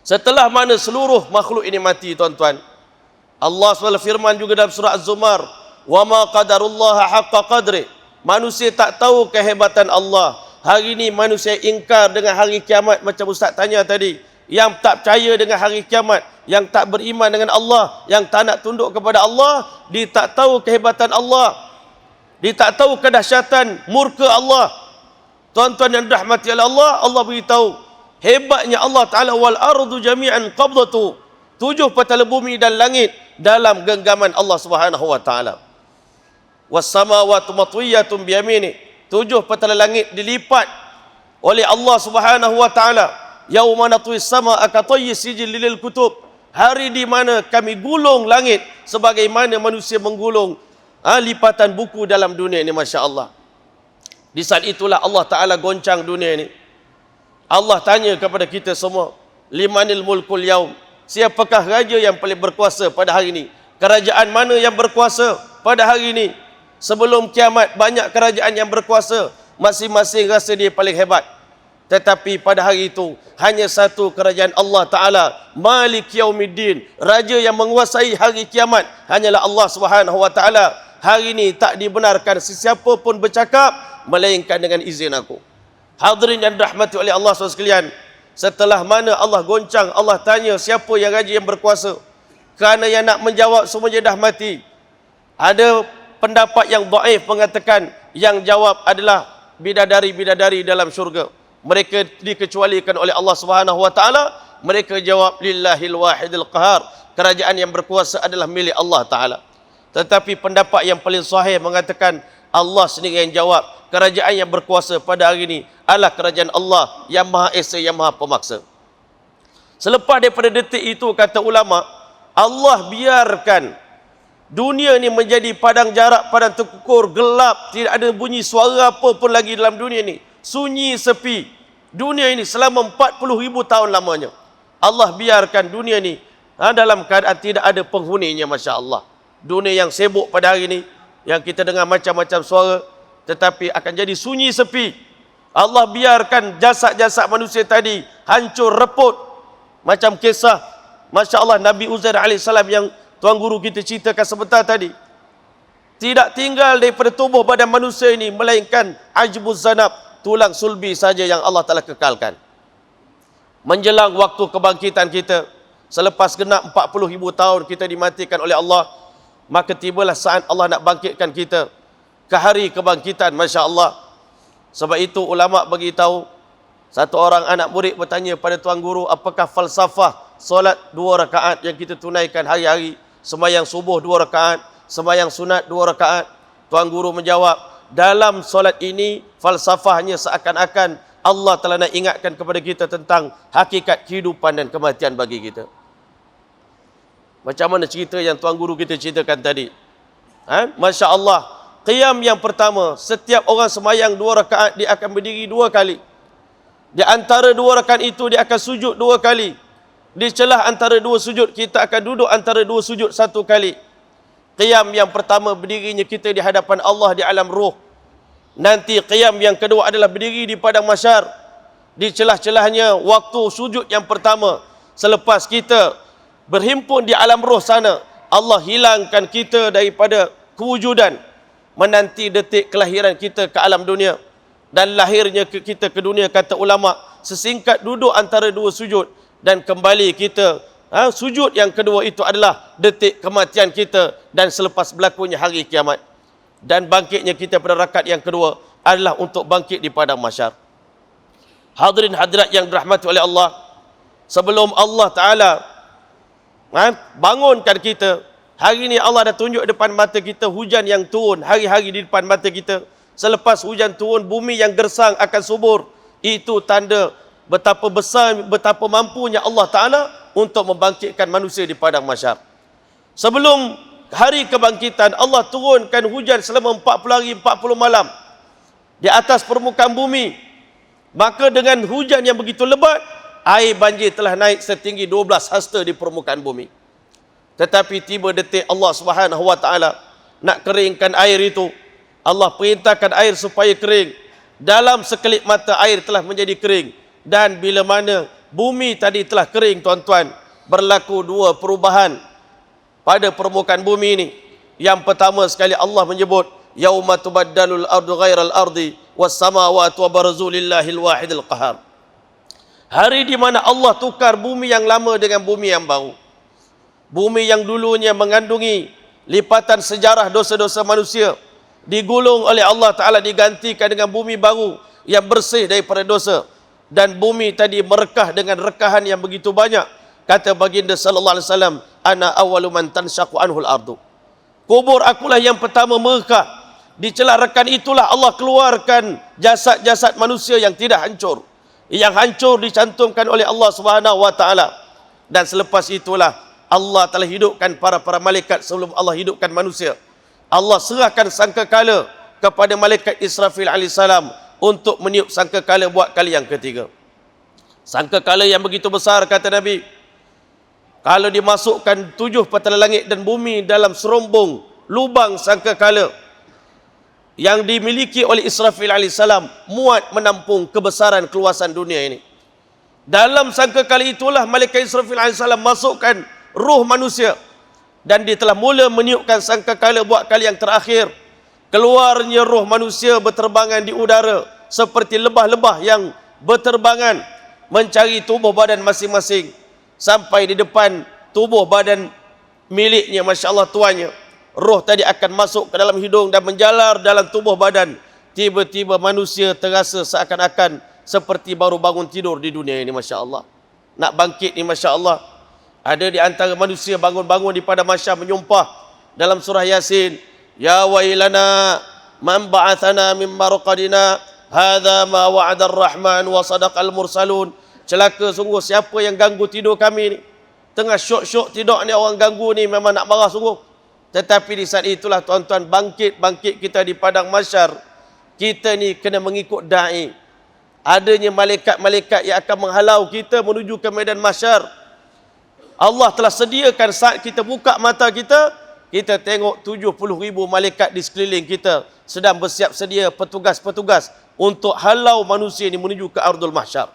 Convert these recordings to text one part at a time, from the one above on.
Setelah mana seluruh makhluk ini mati, tuan-tuan, Allah SWT firman juga dalam surah Az-Zumar, wa ma qadarullaha haqqa qadri. Manusia tak tahu kehebatan Allah. Hari ini manusia ingkar dengan hari kiamat, macam Ustaz tanya tadi. Yang tak percaya dengan hari kiamat, yang tak beriman dengan Allah, yang tak nak tunduk kepada Allah, dia tak tahu kehebatan Allah, dia tak tahu kedahsyatan murka Allah. Tuan-tuan yang dirahmati oleh Allah, Allah beritahu hebatnya Allah Ta'ala, wal ardu jami'an qabdatu, 7 petala bumi dan langit dalam genggaman Allah Subhanahu wa Ta'ala. Was samawati matwiyatun biyamini, 7 petala langit dilipat oleh Allah Subhanahu wa Ta'ala. Yauma natwis sama akatayyi sijil lil kutub, hari di mana kami gulung langit sebagaimana manusia menggulung lipatan buku dalam dunia ini. Masya Allah. Di saat itulah Allah Ta'ala goncang dunia ini. Allah tanya kepada kita semua, limanil mulkul yaum, siapakah raja yang paling berkuasa pada hari ini? Kerajaan mana yang berkuasa pada hari ini? Sebelum kiamat banyak kerajaan yang berkuasa, masing-masing rasa dia paling hebat. Tetapi pada hari itu hanya satu kerajaan, Allah Ta'ala, Malik Yaumiddin, raja yang menguasai hari kiamat hanyalah Allah Subhanahu wa Ta'ala. Hari ini tak dibenarkan sesiapa pun bercakap melainkan dengan izin aku. Hadirin yang dirahmati oleh Allah SWT sekalian, setelah mana Allah goncang, Allah tanya siapa yang raja yang berkuasa. Kerana yang nak menjawab semuanya dah mati. Ada pendapat yang dhaif mengatakan yang jawab adalah bidadari-bidadari dalam syurga. Mereka dikecualikan oleh Allah Subhanahu wa Ta'ala. Mereka jawab lillahil wahidil qahar, kerajaan yang berkuasa adalah milik Allah Ta'ala. Tetapi pendapat yang paling sahih mengatakan Allah sendiri yang jawab, kerajaan yang berkuasa pada hari ini adalah kerajaan Allah yang Maha Esa, yang Maha Pemaksa. Selepas daripada detik itu, kata ulama, Allah biarkan dunia ini menjadi padang jarak, padang terkukur, gelap, tidak ada bunyi suara apa pun lagi dalam dunia ini. Sunyi sepi. Dunia ini selama 40,000 tahun lamanya Allah biarkan dunia ini dalam keadaan tidak ada penghuninya. Masya Allah. Dunia yang sibuk pada hari ini, yang kita dengar macam-macam suara, tetapi akan jadi sunyi sepi. Allah biarkan jasad-jasad manusia tadi hancur reput. Macam kisah, Masya Allah, Nabi Uzair AS yang Tuan Guru kita ceritakan sebentar tadi. Tidak tinggal daripada tubuh badan manusia ini melainkan ajbuz zanab, tulang sulbi saja yang Allah Ta'ala kekalkan. Menjelang waktu kebangkitan kita, selepas genap 40,000 tahun kita dimatikan oleh Allah, maka tibalah saat Allah nak bangkitkan kita ke hari kebangkitan. Masya Allah. Sebab itu ulama beritahu, satu orang anak murid bertanya pada Tuan Guru, apakah falsafah solat 2 rakaat yang kita tunaikan hari-hari, sembahyang subuh 2 rakaat, sembahyang sunat 2 rakaat? Tuan Guru menjawab, dalam solat ini falsafahnya seakan-akan Allah telah nak ingatkan kepada kita tentang hakikat kehidupan dan kematian bagi kita. Macam mana cerita yang Tuan Guru kita ceritakan tadi? Masya Allah. Qiyam yang pertama, setiap orang sembahyang 2 rakaat, dia akan berdiri 2 kali. Di antara 2 rakaat itu dia akan sujud 2 kali. Di celah antara 2 sujud, kita akan duduk antara 2 sujud 1 kali. Qiyam yang pertama, berdirinya kita di hadapan Allah di alam ruh. Nanti qiyam yang kedua adalah berdiri di padang mahsyar. Di celah-celahnya waktu sujud yang pertama, selepas kita berhimpun di alam ruh sana, Allah hilangkan kita daripada kewujudan, menanti detik kelahiran kita ke alam dunia. Dan lahirnya kita ke dunia, kata ulama, sesingkat duduk antara 2 sujud. Dan kembali kita, sujud yang kedua itu adalah detik kematian kita dan selepas berlakunya hari kiamat. Dan bangkitnya kita pada rakaat yang kedua adalah untuk bangkit di padang mahsyar. Hadirin hadirat yang dirahmati oleh Allah, sebelum Allah Ta'ala bangunkan kita, hari ini Allah dah tunjuk depan mata kita hujan yang turun hari-hari di depan mata kita. Selepas hujan turun, bumi yang gersang akan subur. Itu tanda betapa besar, betapa mampunya Allah Ta'ala untuk membangkitkan manusia di padang mahsyar. Sebelum hari kebangkitan, Allah turunkan hujan selama 40 hari 40 malam di atas permukaan bumi. Maka dengan hujan yang begitu lebat, air banjir telah naik setinggi 12 hasta di permukaan bumi. Tetapi tiba detik Allah Subhanahu wa Ta'ala nak keringkan air itu. Allah perintahkan air supaya kering. Dalam sekelip mata air telah menjadi kering. Dan bila mana bumi tadi telah kering tuan-tuan. Berlaku dua perubahan pada permukaan bumi ini. Yang pertama sekali Allah menyebut yauma tubaddalul ardu ghairal ardi was samawati wa barzulillahil wahidil qahar. Hari di mana Allah tukar bumi yang lama dengan bumi yang baru. Bumi yang dulunya mengandungi lipatan sejarah dosa-dosa manusia, digulung oleh Allah Ta'ala, digantikan dengan bumi baru yang bersih daripada dosa. Dan bumi tadi merekah dengan rekahan yang begitu banyak. Kata baginda sallallahu alaihi wasallam, ana awwalu man tanshaqu anhul ardu. Kubur akulah yang pertama merekah. Di celah rekan itulah Allah keluarkan jasad-jasad manusia yang tidak hancur. Yang hancur dicantumkan oleh Allah Subhanahu wa taala. Dan selepas itulah Allah telah hidupkan para malaikat sebelum Allah hidupkan manusia. Allah serahkan sangkakala kepada malaikat Israfil alaihissalam untuk meniup sangkakala buat kali yang ketiga. Sangkakala yang begitu besar, kata Nabi, kalau dimasukkan 7 petala langit dan bumi dalam serombong lubang sangkakala yang dimiliki oleh Israfil alaihissalam, muat menampung kebesaran keluasan dunia ini. Dalam sangkakala itulah malaikat Israfil alaihissalam masukkan ruh manusia, dan dia telah mula meniupkan sangkakala buat kali yang terakhir. Keluarnya roh manusia berterbangan di udara seperti lebah-lebah yang berterbangan mencari tubuh badan masing-masing, sampai di depan tubuh badan miliknya, Masya Allah, tuannya. Roh tadi akan masuk ke dalam hidung dan menjalar dalam tubuh badan. Tiba-tiba manusia terasa seakan-akan seperti baru bangun tidur di dunia ini, Masya Allah. Nak bangkit ni, Masya Allah. Ada di antara manusia bangun-bangun di pada mahsyar menyumpah dalam surah Yasin, ya wailana man ba'athana min marqadina hadza ma wa'ada ar-rahman wa sadaqal mursalun. Celaka sungguh siapa yang ganggu tidur kami ni. Tengah syok-syok tidur ni, orang ganggu ni memang nak marah sungguh. Tetapi di saat itulah tuan-tuan, bangkit kita di padang mahsyar. Kita ni kena mengikut da'i. Adanya malaikat-malaikat yang akan menghalau kita menuju ke medan mahsyar. Allah telah sediakan saat kita buka mata kita, kita tengok 70,000 malaikat di sekeliling kita sedang bersiap sedia petugas-petugas untuk halau manusia ini menuju ke ardul mahsyar.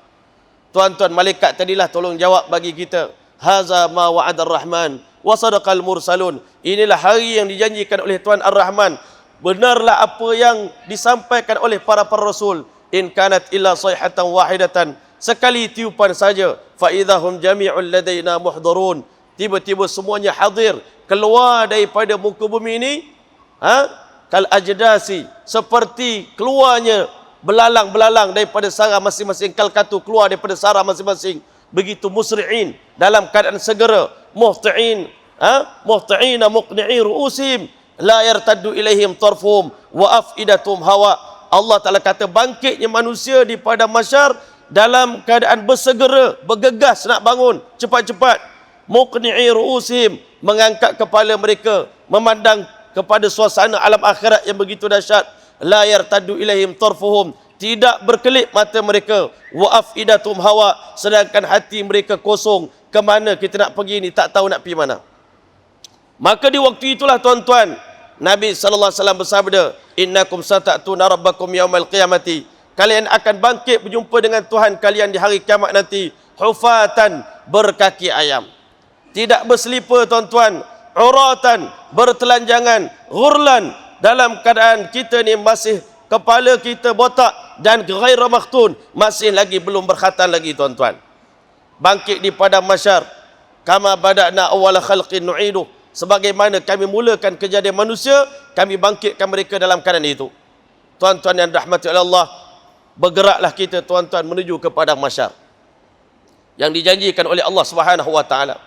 Tuan-tuan, malaikat tadilah tolong jawab bagi kita. Haza ma wa'adar rahman wa sadaqal mursalun. Inilah hari yang dijanjikan oleh Tuhan Ar-Rahman. Benarlah apa yang disampaikan oleh para rasul. In kanat illa sayhatan wahidatan. Sekali tiupan saja, fa idahum jami'ul ladaina muhdharun. Tiba-tiba semuanya hadir, keluar daripada muka bumi ini, kal ajdasi, seperti keluarnya belalang-belalang daripada sarang masing-masing, kal katu keluar daripada sarang masing-masing. Begitu musri'in, dalam keadaan segera, muhti'in, muhti'ina muqni'i ru'usim, la yartaddu ilaihim tarfuhum wa afidatum hawa. Allah Ta'ala kata bangkitnya manusia di pada mahsyar dalam keadaan bersegera, bergegas nak bangun cepat-cepat. Muqni'i ru'usim, mengangkat kepala mereka, memandang kepada suasana alam akhirat yang begitu dahsyat. La yartaddu ilaihim tarfuhum, tidak berkelip mata mereka. Wa afidatum hawa, sedangkan hati mereka kosong. Ke mana kita nak pergi ni, tak tahu nak pergi mana. Maka di waktu itulah tuan-tuan, Nabi sallallahu alaihi wasallam bersabda, innakum sata'tuna rabbakum yaumal qiyamati, kalian akan bangkit berjumpa dengan Tuhan kalian di hari kiamat nanti, hufatan, berkaki ayam, tidak berselipar tuan-tuan, uratan, bertelanjangan, ghurlan, dalam keadaan kita ni masih kepala kita botak dan ghaira makhtun, masih lagi belum berkhatan lagi tuan-tuan. Bangkit di padang mahsyar, kama bada'na awwala khalqin nu'iduh, sebagaimana kami mulakan kejadian manusia, kami bangkitkan mereka dalam keadaan itu. Tuan-tuan yang dirahmati oleh Allah, bergeraklah kita tuan-tuan menuju ke padang mahsyar yang dijanjikan oleh Allah Subhanahu wa taala.